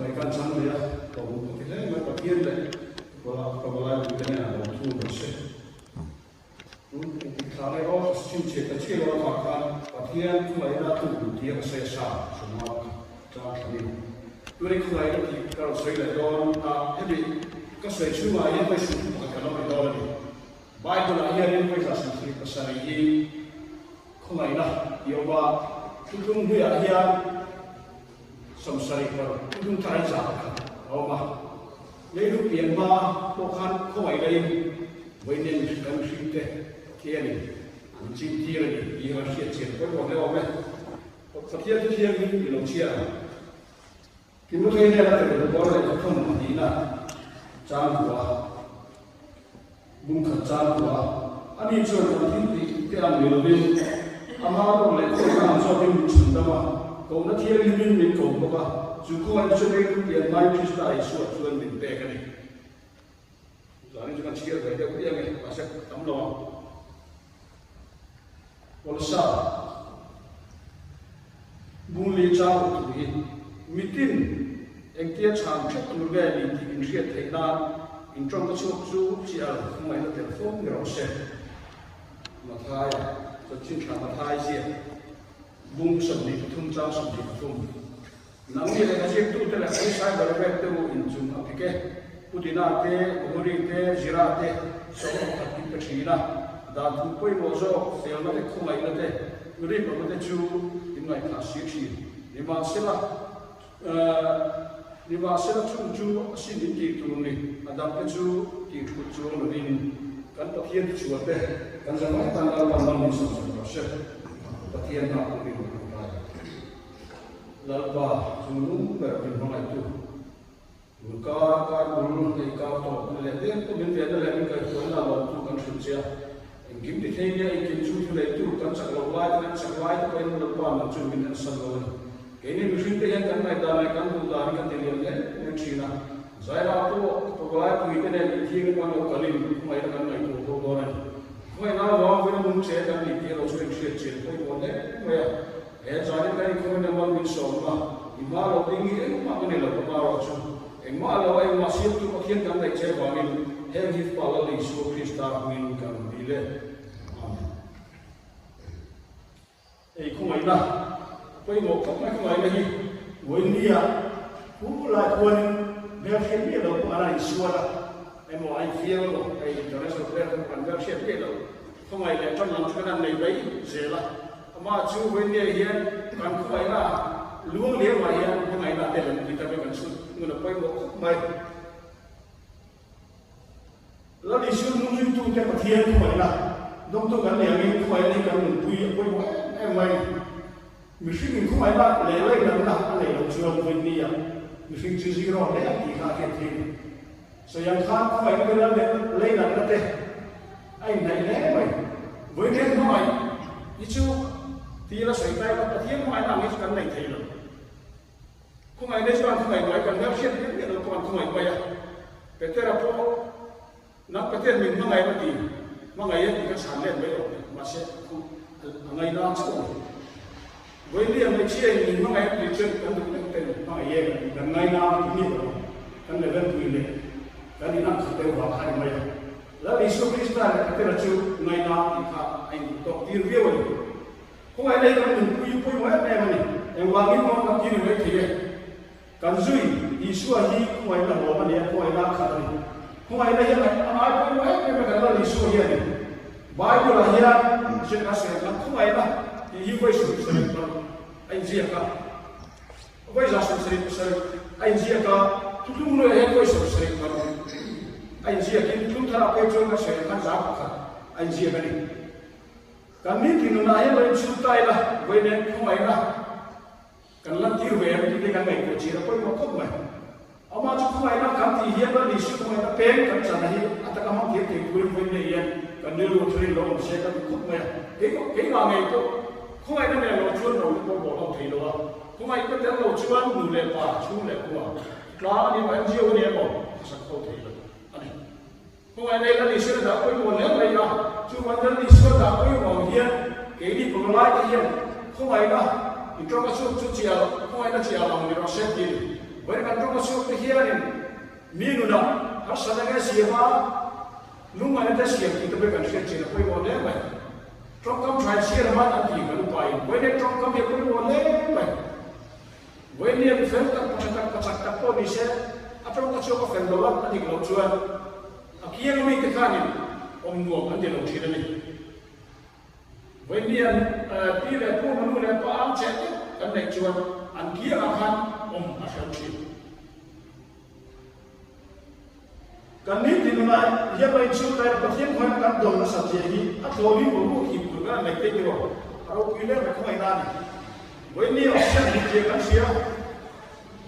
ngày căn sáng này á cũng có thể mà bắt yên đấy có là cái này là thu được sẽ khá là có chương trình cái chế độ hoạt động bắt yên không phải là thu được tiền sẽ sao mà cho cái này tôi đây không phải là thì cái xây lại đó cái gì cái xây chưa mà yên phải sử dụng cái đó mới đó đấy bài của là yên phải sử dụng cái xây gì không phải là yêu ba chúng tôi bây giờ hiện sầm sài vào chúng ta giải cả, đúng không? Nếu lúc biển ba bộ khăn không phải đây với nên cần suy tế kia này, chỉ kia này, gì mà chuyện chuyện có còn đâu không? Phát hiện thứ kia thì nó chia, cái lúc này là cái có lại không gì là trang của bung khẩn trang của anh đi chơi còn cái anh người bên ama ko le ko ka so bin chunda ma ko na thia min min ko ko ka chu ko an so be ku ya mai krista ai so chuan min pe ka ni zani chu kan chia ga de ku ya me pa sa tam lo wala sa bung le cha tu hi mitin eng tia chang thak nu ve ni ti in riat thei na in trong ka chu chia mai na telephone ni ro se ma thai cho chính xác mà thay gì bung sầm đi thung trang sầm đi thung nắm như này cái tu thế là cái sai đó là tu in chung học cái putina te gori te jira te so học cái gì na đã tu quay bộ zo xem mà cái không ai là thế gori mà cái chu in ngoài khá sĩ sĩ nhưng mà sẽ là chu xin đến kỳ tu này adam cái chu kỳ chu là mình kan pathian chuột đấy kan zaman tan al pandang ni sama proses pathian nak lebih berupaya lalu sungguh berpindah itu buka dulu di kau tu lelaki tu minta ada lelaki kerja lalu tu kan sucia ingin dihanya ingin suci itu kan sekelawai itu kan lepas macam minta sekelawai ini mesti yang kan ada kan tu dah kan terlihat kan China saya tu pegawai tu itu dia tinggi mana kali mai kan mai tu orang mai na wang pun mung saya kan dia lo sudah siap koi boleh mai jadi kan kau ni mal min sama imal lo tinggi mak ni lo pegawai tu imal lo masih tu pakian kan dia cek wangi hengif pala li so Krista min kan bile kau mai na koi mo kau mai ni India pula kau Dia siapa lo orang Iswara, emo ai fiel lo, ai international player kan dia siapa lo, không ai le trong lòng cái này vậy, dễ là, mà chú bên đây hiện kan không ai là luang dia mà hiện không ai là tiền kita phải sút, người nào quay một mai, là đi sút nung sút tu cái mặt thiên không ai là, đông tu cái này mình không ai đi cái mình quay một em mày, mình suy nghĩ không ai là lấy làm là anh này làm chuyện bên đi à. Mình chỉ zero đấy thì khác cái gì, so yang khác phải cái đó lấy là cái gì, anh này lấy mày, với cái mày, như chú thì là sợi tay là thiên mày làm cái này thấy rồi, không ai đấy cho anh không ai nói còn nếu xuyên cái đó còn không ai quay à, cái thế là po, nó cái thế mình ngày mà ngày thì cái sản lên bây giờ mà sẽ ngày nào cũng với điểm này chia mình mang ngày thì chơi cần được cái tiền mang ngày gần ngày nào cũng như vậy cần là gần tùy lệ cần đi nằm sửa vào hai mươi là đi số Krista là cái là chú ngày nào thì cả anh đọc tiền viết rồi không ai đây cần mình quy mới em này em vào cái món ăn tiền vậy thì cần duy đi xua gì không ai là bỏ mà đi không ai là khát này không ai đây là ai quy mới em cần là đi xua gì này bài của là hiện trên các sản phẩm không ai là thì như vậy sự anh gì cả vậy là sự anh gì cả chúng tôi hay quay sự anh gì cái chúng ta quay cho nó sẽ khán giả cả anh gì cái này cái miếng thì nó nói với chúng ta là vậy nên không phải là cần làm tiêu về thì cái này của chị là quay một khúc này mà chúng không phải là cảm thì hiện là lịch sử không phải là pen cái chẳng là hiện ta có mong thì quên quên này hiện cần đưa luôn trên lòng sẽ có khúc này cái này không ai nói là lo chuan rồi tôi bỏ lòng thầy đó không ai có thể lo chuan nụ lệ bà chú lệ của đó đi mà chiêu này bỏ sắp không thầy rồi không ai đây là lịch sử đã quay một lần này đó chú quan tâm lịch sử đã quay một hiện cái đi của lại cái hiện không ai đó thì cho cái chút chiều không ai nó chiều lòng thì nó sẽ gì với các trong số cái hiện mình nu đó har sana cái gì mà lúc mà người ta xem thì tôi biết cái chuyện là quay vào đấy vậy trong công trái xem mà anh thì cái bài với cái trong công việc quay vào đấy vậy với niềm phấn các con đi xe trong các chỗ có phần đầu anh thì lâu chưa kia nó mình cái khác này ông ngồi anh thì lâu chưa đấy với niềm đi về khu mình là có áo chết cái này chưa anh kia là khác ông ở sau chưa kan ni di mana ia baik sudah pasien kau kan dong nasa jadi atau ni baru hidup kan naik tekiro kalau pilih mereka main nani boleh ni opsi di dia kan sia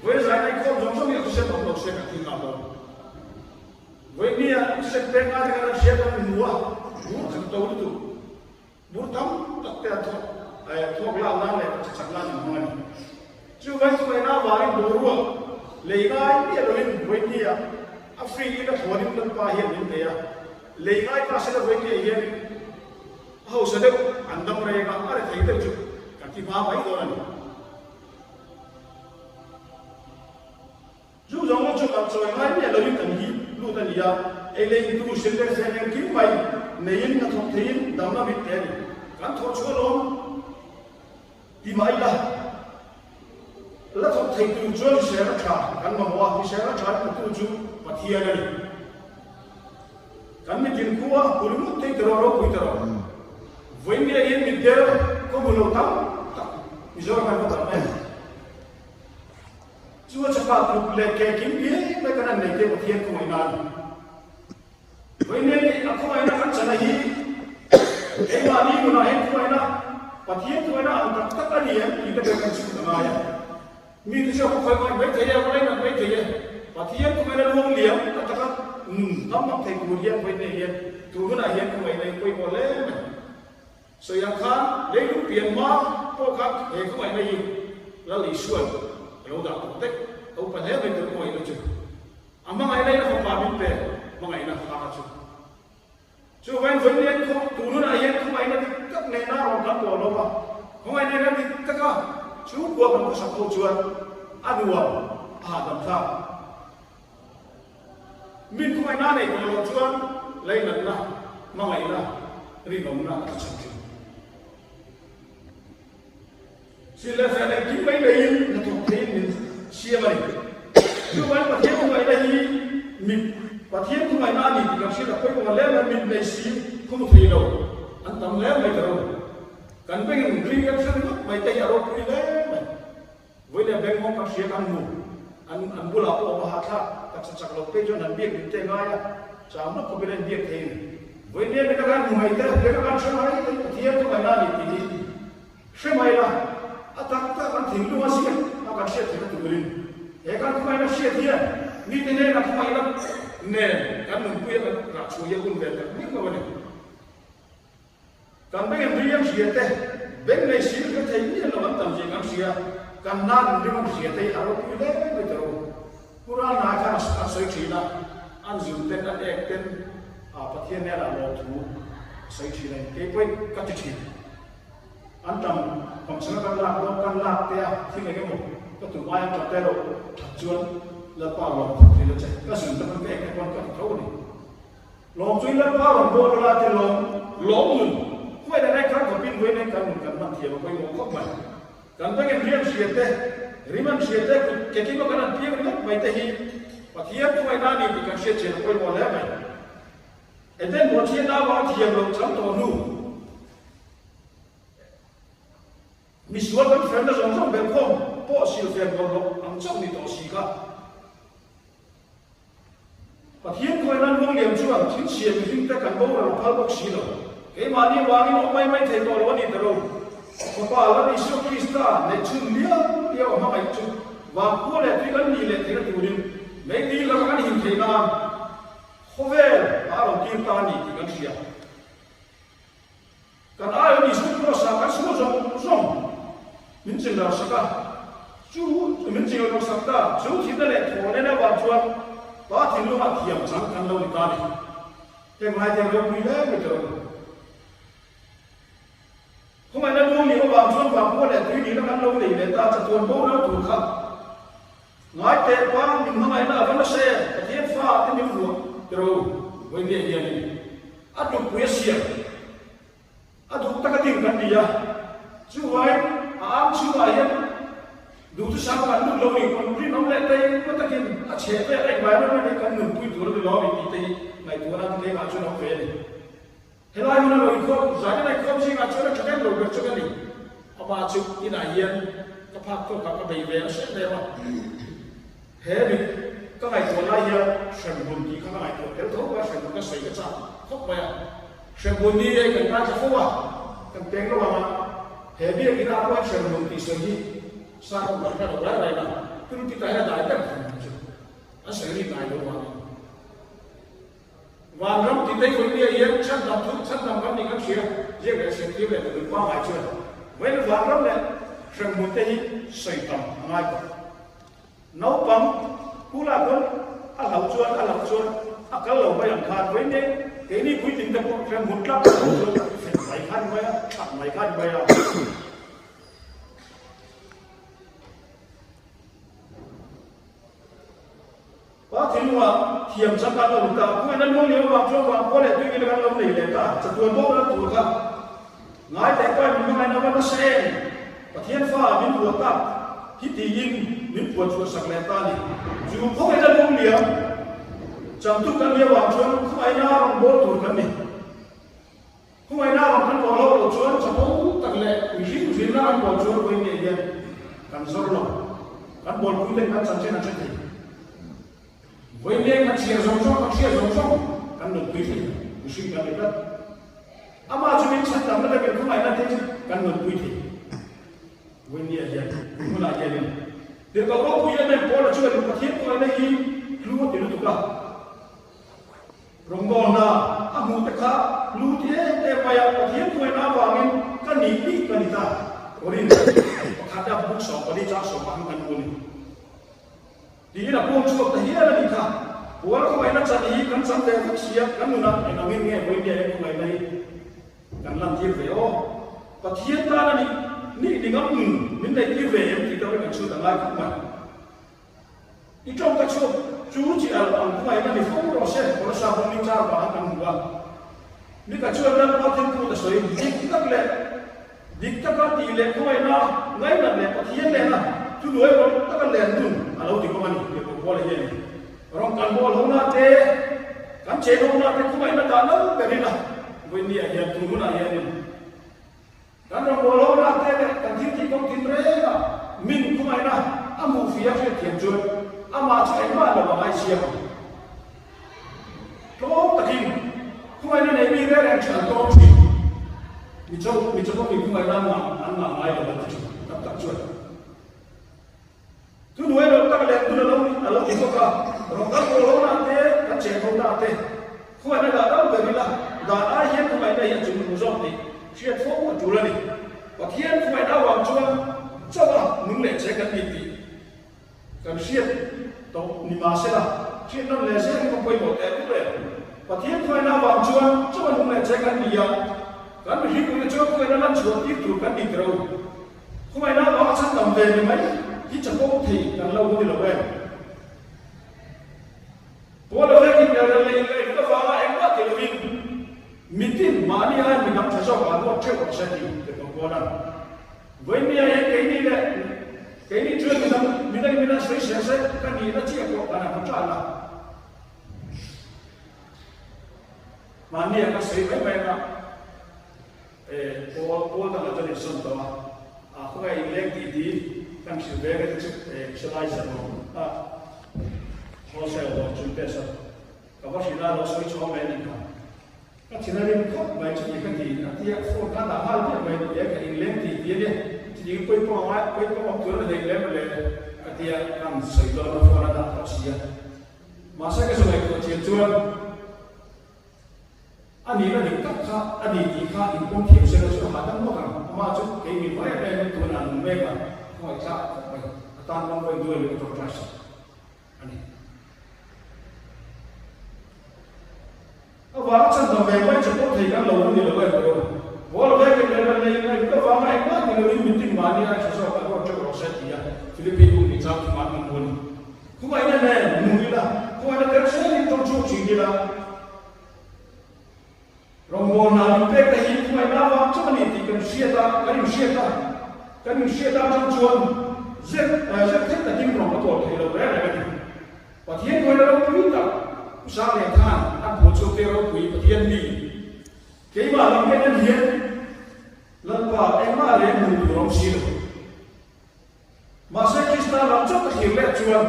boleh saya kau jom yang opsi dong opsi kan tinggal dong boleh ni opsi pengen dengan sia kan dua kan tahu itu burtam tak teratu tu belau nang le cakap nang mana cuba main apa ni baru legai dia boleh ni ya Afrika itu foreign dan pahit ini ya, legai pasal apa ini ya, hau sedap anda mereka ada thay itu juga, kaki apa itu orang, juga jangan cakap soal ini ya lebih tinggi, lu tadi ya, eleng itu sendiri saya yang kimpai, neyin atau teyin dama biteri, kan thor colom, di mana lah thor thay itu jual share cah, kan membawa share cah itu juga Patia ni, kami jin kuah kulumut teh terorok kui teror. When dia yang midder, kau belum tahu, misal kan kau tak. Cuma cepat lek kim dia, mereka nak naik patia kau mainan. When dia aku mainan kan sanahi, mani guna kau mainan, patia kau mainan tak tak dia, kita berkan cukup namanya. Mesti aku kau main baik saja, kau main baik saja. Patia ko mena luang liam katakan nampak thay kuliah kau ini ya turun ahian kau ini kau boleh so yang kan lepas pian mah pokak kau ini lalu isuan kalau dah protek kau pandai betul kau ini cuci amang ini nak pamit pe mang ini nak apa cuci so when dia kau turun ahian kau ini tak nena orang tua lopa kau ini nanti tak cuci gua kan satu jual aduan adam sah min kuma ina ne ko tuan lai na na ma ngai na ri bom na ka chang chu sila fa ne ki bai lai na to te min sia mari chu wan pa te ko ngai lai min pa te ko ngai na ni ka sila ko ko le na min nei si ko mo te lo an tam le mai taro kan beng ri ka san ko mai te ya ro ki le với le beng mo ka sia kan mu an bula ko ba ha tha cakap lok pejon dan biak di tengah ya, sama kau bilang biak ini. Boleh dia katakan mulai ter, dia katakan semai itu dia tu mana ni ini, semai lah. Atak kan tinggal masih akan siap kita tu beri. Kan kau mana siap dia, ni tene nak kau mana, ne kan mungkin ya nak cuci pun better, ni kau mana. Kan pengen beri yang siap teh, beng ni siap kita ini lawan tam jangan siap, kan nan dia mana siap teh, harus pilih betul. Kurang nak kan asal Cina, anjung ten dan ekten, patian ni ada waktu asal Cina. Kepoi kat Cina. Antam, pemsana kan lak dia, tinggal kamu. Ketua yang tertero, tujuan lepas waktu dia cek. Kasun teman ekten pun kan tahu ni. Long tuin lepas waktu bola dia long. Kau ada naik kan kepin kau naik kan nanti apa kau mau kau mana? Kan pengen dia siap teh. Riman siapa ke kiko kanan dia kan mai teh patia tu mai nani di kan siapa kau boleh mai eden patia dah bawa dia belum contoh nu misal kan friend dah orang berkom po sil friend belum amcam ni tu sika patia tu mai nani orang cuan cint siapa kita kan bawa orang bok silo ke mani wangi mai teh tu lawan ni terus Kepala Yesus Kristus, necun dia orang macam waktu le kan ni le tidak turin, mereka lakukan himpinan, hovel, orang kita ni kan siap. Kan ayat ni semua sahaja semua jom, mencela siapa, mencela siapa, tidak le tuan ada waktuan, batin lu mati yang jangan lalu dikali, yang lain yang lebih betul. Không phải là luôn nếu vào chuông vào mua để tùy đi nó ăn lâu để ta chặt tuần bố nó thủ khắp ngài tệ quá mình không ai nào vẫn xe thiên pha cái miếng ruộng rồi với nghề nghiệp này ắt được quý xiêm ắt được tất cả tiền cần gì à chú vậy ám chú vậy đủ thứ sao mà đủ lâu thì còn riêng ông lại đây có tất nhiên chế về anh bài nó đây cần ngừng quy tụ được lo vì tí ngày tuổi nào thì mà cho nó về này thế lại nó rồi không giải cái này không gì mà cho nó cho cái đồ được cho cái gì mà chụp như này yên các phát tôi các bệnh viện nó sẽ đây mà thế thì các ngày tuổi này giờ sản buồn thì các ngày tuổi kéo thấu và sản buồn cái sấy cái sao khóc vậy sản buồn đi đây cần ta sẽ không à cần tiếng nó mà thế bây giờ kita apa sản buồn thì sấy gì sao không phải là đó này là cứ kita ada đại cái nó sẽ đi lại đâu mà và trong thì đâyคนเนี่ยยังชั้นดำทุกชั้นดำกันนี่กันเชียร์เรียกว่าเสียงที่แบบเป็นความหมายเชื่อเว้นวางแล้วเนี่ยเรื่องมุตติใส่ต่ำง่ายกว่าน้องปั๊มผู้ละคนอาเหล่าชวนอาก็เหล่าไปอย่างขาดไว้เนี่ยทีนี้คุยถึงแต่พวกเรื่องมุตลับเป็นไหลขันไปอ่ะขัดไหลขันไปอ่ะว่าถึงว่าเทียมสังกัดเราต่างผู้นั้นมุ่งเลี้ยววางช่วงวางคนเลยด้วยกันเราหนีเลยก็จะตัวโบ้แล้วตัวครับง่ายแต่ก็มันไม่นวันเส้นประเทศฟ้ามินหัวตับฮิตยิงมินปวดชัวสักแลตานี่อยู่พวกไอ้นั้นมุ่งเลี้ยวจำทุกกันเลี้ยววางช่วงผู้ไอ้หน้าของโบ้ตัวกันนี่ผู้ไอ้หน้าของท่านบอกเราช่วงจะพูดตั้งแต่วิญญาณบอกช่วงวันนี้ยังกันสรุปกันบอกคุณเล่นกันสังเกตนั่นใช่ไหมวันนี้กันเชียร์สองช่องกันหนุนคุยที่วิชิกันเลยครับอามาจะเป็นชั้นต่ำนั่นเป็นผู้ใหญ่นั่นที่กันหนุนคุยที่วันนี้ยังคุณอาจจะเนี่ยเดี๋ยวเราคุยกันในพอเราช่วยประเทศตัวนี้รู้ว่าติดตุกะรงบอลนะอามูตะคะรู้ที่แต่ไปประเทศตัวนั้นวางเงินกันหนีปีกันนี่ตาวันนี้ขาดดับบุกสองวันนี้จ้าสองพันกันคนดีนะพวกช่วยแต่เฮียอะไรนี่ค่ะพวกเราไปนักจัดอีกันสังเกตทุกเสียกันนู่นนะไอ้น้องเงี้ยวันนี้ไอ้พวกไหนกันลำที่เวอประเทศตานี่ดิ่งอันมันได้ที่เวอที่เราไปกันช่วยต่างหลายคนมาอีจงก็ช่วยจูจีอัลอันพวกไหนนี่ฟ้องเราเสียเราสาบานนี่จ้าบ้านกันหัวนี่ก็ช่วยเราพอถึงพูดสวยดิกตักเล่ดิกตักกันตีเล่พวกไหนนะไงนั่นเล่ประเทศเล่นะทุกด้วยคนตักกันเล่นนู่นเราที่ประมาณนี้เดี๋ยวผมบอกเลยเนี่ยรองการบอลหัวหน้าเตะการเชนหัวหน้าเตะคู่ไหนนะการนั้นแบบนี้นะวันนี้ยังทุ่มนะยังการรองบอลหัวหน้าเตะการที่กองทีมเร่นะมินคู่ไหนนะอามูฟิอาเทียมจุดอามาใช้มาแล้วมาให้เชียร์โต๊ะตะกี้คู่ไหนในมีเรื่องฉันโต๊ะที่มีเจ้าก็มีคู่ไหนนั่นมาอันมาไม่แล้วมาจุดตักจุดทุกด้วยเราตั้งแต่ตัวเราที่ก็เราตั้งโลนั่นเองกันเจ้าคนนั่นเองคู่นั้นเราแบบนี้ละด่าไอ้เหี้ยคู่ไหนได้ยังจุดมุ่งจบนี่เชื่อฟ้องจุดเลยว่าเที่ยงคู่ไหนเราวางจุดเจ้าว่ามึงเล่นเช็คกันดีกันเชื่อต้องนิมาเสละเชื่อนั่นเลยเชื่อที่มันไปหมดแต่ทุกเลยว่าเที่ยงคู่ไหนเราวางจุดเจ้าว่ามึงเล่นเช็คกันดีอ่ะกันไม่คิดว่าเจ้าคู่ไหนนั่นจุดที่ถูกกันดีเราคู่ไหนเราวางชั้นต่ำเกินไหมที่จะโกงทีกันเราที่เราเว้นพอเราเว้นที่เราเลยก็ฟังว่าเองว่าที่เราวิ่งมิติมานี่อะไรมีน้ำจะชอบการว่าเชื่อว่าใช่ที่เด็กของคนนั้นเว้นนี่เองแค่นี้แหละแค่นี้ช่วยมีน้ำใส่เสียเสียกันนี่น่าเชื่อว่าการทำจ้าละมาเนี่ยก็ใส่ไปนะพอตั้งแต่จะได้ส่งตัวเขาไปเลี้ยงดีkan si vega se lai sa no ho se o chun pesa ka ba si la lo soi cho me ni ka chi na rin ko mai chi ka ti a ti fo ka da hal ni mai ye ka in len ti ti ne ti ni ko po ma tu na dei le ka ti kan soi do na fo na da ka chi ya ma sa ka so mai ko chi chuan ani na ni ka kha ani ti kha in pon thiam se lo so ha dan mo ka ma chu ke mi vai be tu na nu me ka hỏi cha mình tan long với người được trong trái anh các bạn chân tầm về quay chụp thì các lầu thì là vậy rồi bố là vậy cái này các bạn này quá thì người mình tình mà đi ai cho các bạn cho nó sẽ thì Philippines cũng đi sang thì bạn mình muốn không ai nên nè mùi là không ai nên cái xe đi trong chỗ chuyện gì là rồi mùa nào mình biết cái gì không ai nói vào cho mình thì cần xe ta cái mình xe ta trong chuồn rất thích là tim lòng cái tuổi thì đầu bé này và thiên người đâu quý cả sao để than ăn một số kêu quý và thiên đi cái mà mình biết đến hiến lần vào em mà đến mùi của ông xí rồi mà sẽ khi ta làm cho cái hiểu lẽ chuồn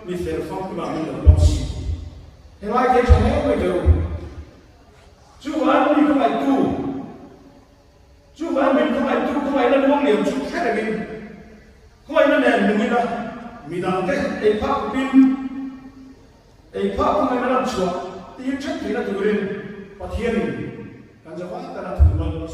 mình phải phong cái mà mình được ông xí thế mai cái chẳng hết mới được chú anh mình không phải tu chú anh mình không phải tu không phải là mong niệm chú khác là mình không phải là nền mình như là mình làm cái ấy pháp của pin ấy pháp không phải là làm chuột thì chất thì là tự nhiên và thiên mình cần cho quá ta là thủ môn